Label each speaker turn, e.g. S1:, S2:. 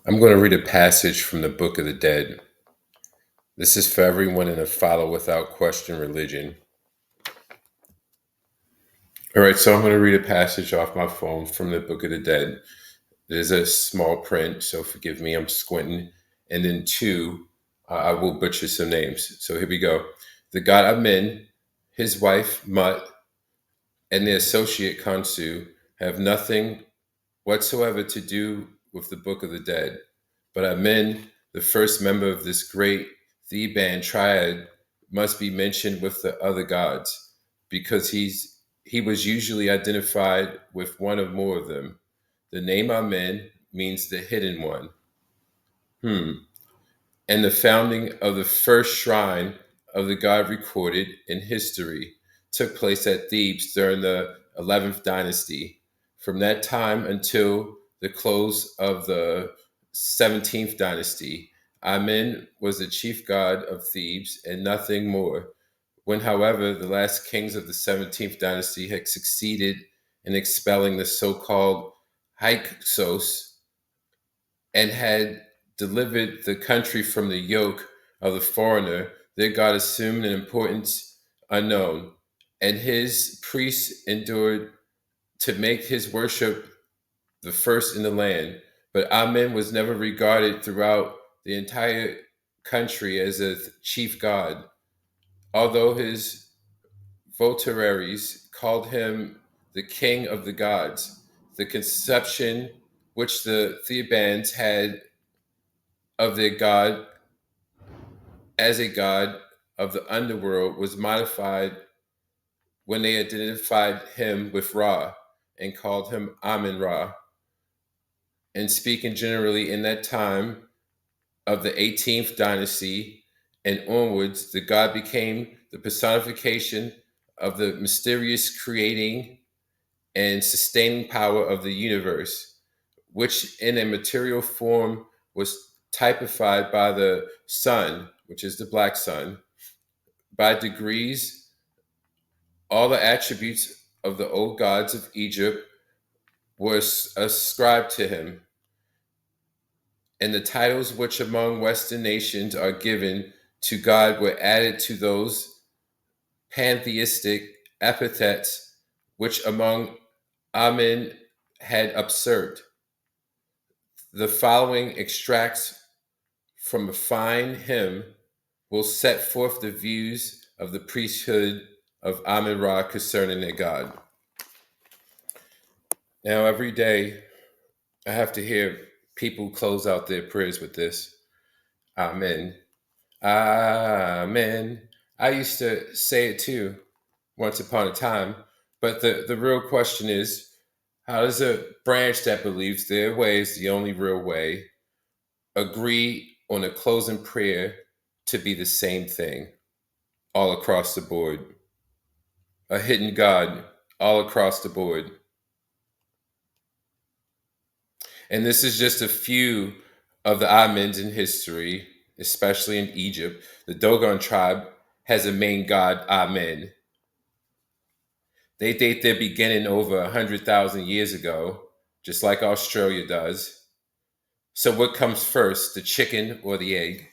S1: I'm going to read a passage from the Book of the Dead. This is for everyone in a follow without question religion. All right, so I'm going to read a passage off my phone from the Book of the Dead. There's a small print, so forgive me, I'm squinting. And then two, I will butcher some names. So here we go. The god Amen, his wife Mut, and the associate Kansu have nothing whatsoever to do with the Book of the Dead. But Amen, the first member of this great Theban triad, must be mentioned with the other gods, because he was usually identified with one or more of them. The name Amen means the hidden one. And the founding of the first shrine of the god recorded in history took place at Thebes during the 11th dynasty. From that time until the close of the 17th dynasty, Amen was the chief god of Thebes and nothing more. When, however, the last kings of the 17th dynasty had succeeded in expelling the so called Hyksos and had delivered the country from the yoke of the foreigner, their God assumed an importance unknown, and his priests endured to make his worship the first in the land. But Amen was never regarded throughout the entire country as a chief god, although his votaries called him the king of the gods. The conception which the Thebans had of their god as a god of the underworld was modified when they identified him with Ra and called him Amen Ra. And speaking generally in that time of the 18th dynasty and onwards, the god became the personification of the mysterious creating and sustaining power of the universe, which in a material form was typified by the sun, which is the black sun. By degrees, all the attributes of the old gods of Egypt were ascribed to him, and the titles which among Western nations are given to God were added to those pantheistic epithets which among Amen had usurped. The following extracts from a fine hymn will set forth the views of the priesthood of Amen Ra concerning their God. Now, every day I have to hear people close out their prayers with this. Amen. Amen. I used to say it too once upon a time, but the real question is, how does a branch that believes their way is the only real way agree on a closing prayer to be the same thing all across the board? A hidden God all across the board. And this is just a few of the Amens in history, especially in Egypt. The Dogon tribe has a main god, Amen. They date their beginning over 100,000 years ago, just like Australia does. So what comes first, the chicken or the egg?